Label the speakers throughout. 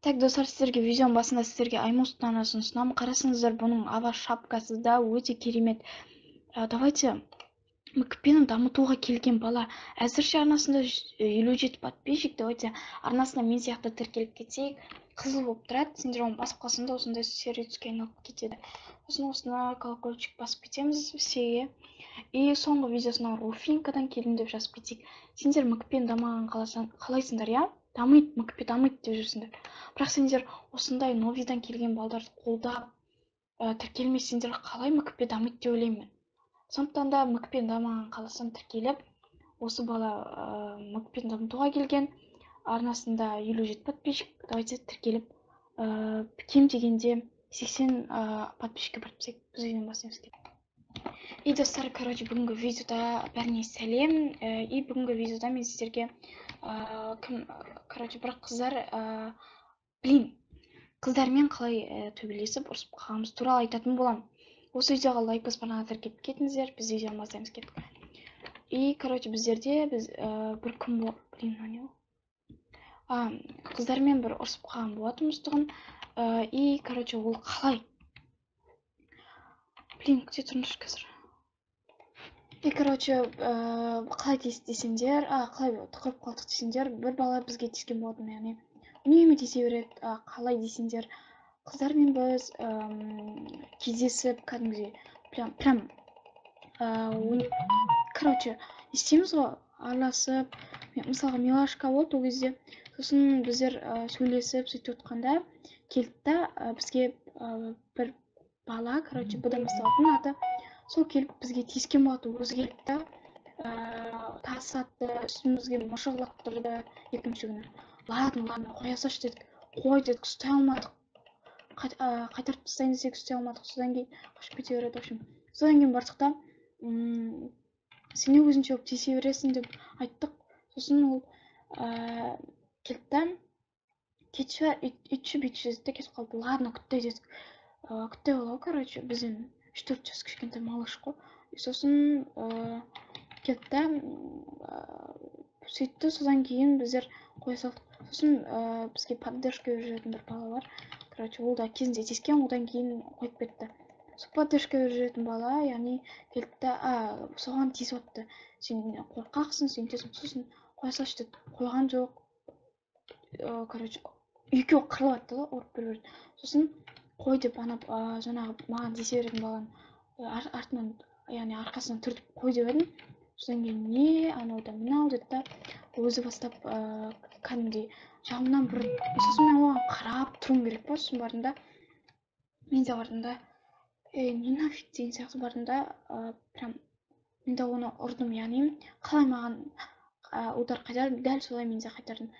Speaker 1: Так, достар, сіздерге видеоның басында сіздерге Аймустың анасын ұсынамын. Қарасаңыздар, бұның ава шапкасы да өте керемет. Давайте МКПны дамытуға келген бала. Әзірше арнасында 57 подписчик. Давайте арнасына мен сияқты тіркеліп кетейік. Қызыл болып тұрады. Сендер оны басып қалсаң да осындай серия түскен алып кетеді. Сосын осына колокольчик басып кетеміз всеге. И соңғы видеосына Руфинкадан келдім деп жазып кетейік. Сендер МКПны дамыған қалайсыңдар, я? Дамиды, МКП дамиды деп жүрсіңдер. Бірақ сендер осындай новидан келген балдарды қолдап тіркелмесеңдер қалай МКП дамиды деп ойлаймын. Сондықтан да МКП дамыған қаласам тіркеліп, осы бала МКП дамытуға келген, арнасында 57 подписчик. Давайте тіркеліп, кем дегенде 80 подписчикке барып біз видеоны бастаймыз. И достар, короче, бүгінгі видеода бәріне сәлем. И бүгінгі видеода мен сіздерге короче, бір қыздар қыздармен қалай төбелесіп ұрысып қалғанымыз туралы айтатын боламын. Осы видеоға лайк басып арнаған кетіп кетіңіздер, біз видеоны бастаймыз кеттік. И короче, біздерде бір күн қыздармен бір ұрысып қалған болатынбыз тұғын. И короче, ол қалай? Где тұрмыш қазір? И короче, қалай десеңдер, қалай тықырып қалдық десеңдер, бір бала бізге тиіскен болатын, яғни үнемі тиісе береді. Қалай десеңдер, қыздармен біз кездесіп, кәдімгідей прям короче, істейміз ғой, араласып, мысалға милашка болды ол кезде. Сосын біздер сөйлесіп сөйтіп отқанда келді да бізге бір бала, короче, бұдан басталатын аты, сол келіп бізге тиіскен болатын. Өзі келді да тас атты, үстімізге мышық лақтырды екінші күні. Ладно, қоя салшы дедік. Қой дедік, ұстай алмадық. Қайтарып тастайын десек ұстай алмадық. Содан кейін қашып кете береді. В общем, содан кейін бардық та сен өзінше болып тиісе бересің деп айттық. Сосын ол келді да кетші, үйтші бүйтші деді де кетіп қалды. Ладно, күтті дедік. Күтті болау, короче, бізден 3-4 жас кішкентай малыш қой. Сосын кетті да сөйтті. Содан кейін біздер қоя салдық. Сосын бізге поддержка жүретін бір бала бар. Короче, ол да кезінде тиіскен, одан кейін қойып кетті. Сол поддержка жүретін бала, яғни келді да соған тиісіп отты. Сен қорқақсың, сен тезің. Сосын қоя салшы деді. Қойған жоқ. Короче, екеуі қырылып атты да, ұрып бір-бірін. Сосын қой деп жаңағы маған тиісе беретін баланы артынан, яғни арқасынан түртіп қой деп едім. Содан кейін не, анау да мынау деді да, өзі бастап кәдімгідей жағымнан бір. Сосын мен оған қарап тұруым керек па. Сосын бардым да, мен де бардым да, не нафиг деген сияқты бардым да, прям мен де оны ұрдым, яғни қалай маған удар қайтарды, дәл солай мен де қайтардым.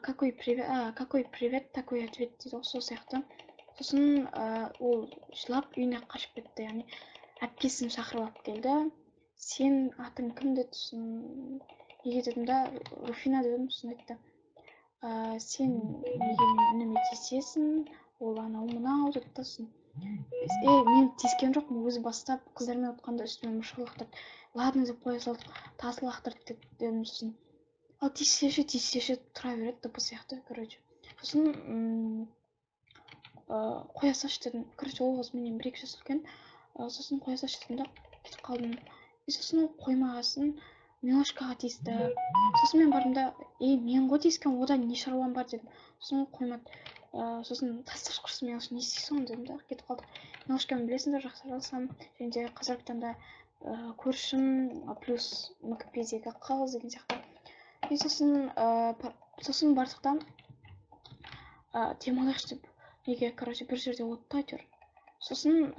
Speaker 1: Какой привет, такой ответ дейді, сол сияқты. Сосын ол жылап үйіне қашып кетті, яғни әпкесін шақырып алып келді. Сен атың кім деді. Сосын неге дедім да, Руфина дедім. Сосын айтты, сен неге үніме тиісесің, ол анау мынау деді. Сосын мен тиіскен жоқпын, өзі бастап қыздармен отқанда үстіме мышық лақтырды. Ладно деп қоя салдық, тасы лақтырды дедім. Сосын ал тиіссеші тұра береді топы сияқты, короче. Сосын қоя салшы дедім. Короче, ол қыз менен 1-2 жас үлкен. Сосын қоя салшы дедім да кетіп қалдым. Сосын ол қоймағасын милашкаға тиісті. Сосын мен бардым да, мен ғой тиіскен, одан не шаруам бар дедім. Сосын ол қоймады. Сосын тасташы құрсын, милашка, не істейсің дедім да, кетіп қалдық. Милашкамен білесіңдер, жақсы араласамын. Және де қазіргі таңда көршім, плюс МКПдегі қыз деген сияқты. И сосын бардық та демалайықшы деп, неге, короче, бір жерде отты әйтеуір. Сосын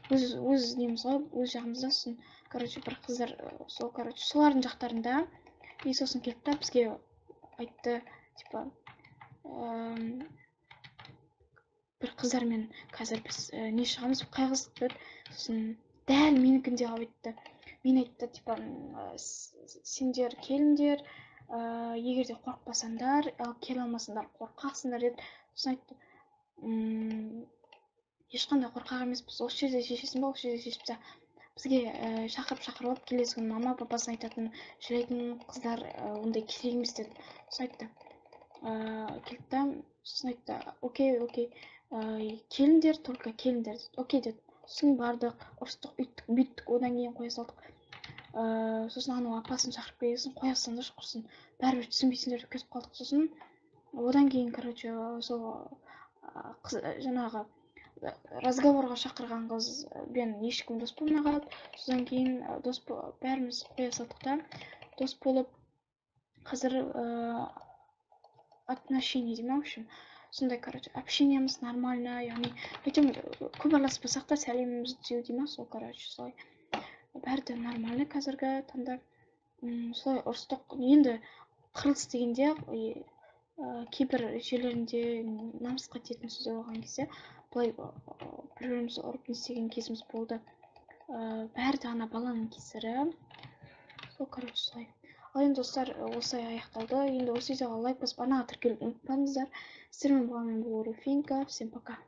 Speaker 1: өз неміз ғой, өз жағымызда. Сосын, короче, бір қыздар, короче, солардың жақтарында. И сосын келді да бізге айтты, типа, бір қыздармен қазір біз не шығамыз, қай қыз деді. Сосын дәл менікінде қалып айтты. Мен айтты, типа, сендер келіңдер, егер де қорықпасаңдар, келе алмасаңдар қорқақсыңдар деді. Сосын айтты, ешқандай қорқақ емеспіз, осы жерде шешесің ба, осы жерде шешіпті. Бізге шақырып алып келесі күні мама папасын айтатын, жылайтын қыздар ондай керек емес деді. Сосын айтты, келді да сосын айтты: окей, окей, келіңдер, только келіңдер деді. Окей деді. Сосын бардық, ұрыстық, үйттік, бүйттік, одан кейін қоя салдық. Сосын анау апасын шақырып келген, қоя салыңдаршы құрсын, бәрібір түсінбейсіңдер деп кетіп қалдық. Сосын одан кейін, короче, сол жаңағы разговорға шақырған қызбен ешкім дос болмай қалды. Содан кейін бәріміз қоя салдық та, дос болып, қазір отношение дейм, в общем, сондай, короче, общениеміз нормально, яғни әйтеуір көп араласпасақ та сәлемімізді түзеу дей ма, сол, короче, солай. Бәрі де нормально қазіргі таңда. Солай ұрыстық. Енді қырылыс дегенде кейбір жерлерінде намысқа тиетін сөздер болған кезде былай бір-бірімізді ұрып не істеген кезіміз болды. Бәрі де ана баланың кесірі. Сол, короче, солай. Ал енді достар, осылай аяқталды. Енді осы видеоға лайк басып, анаға тіркелуді ұмытпаңыздар. Сіздермен болғанмен бұл Руфинка. Всем пока.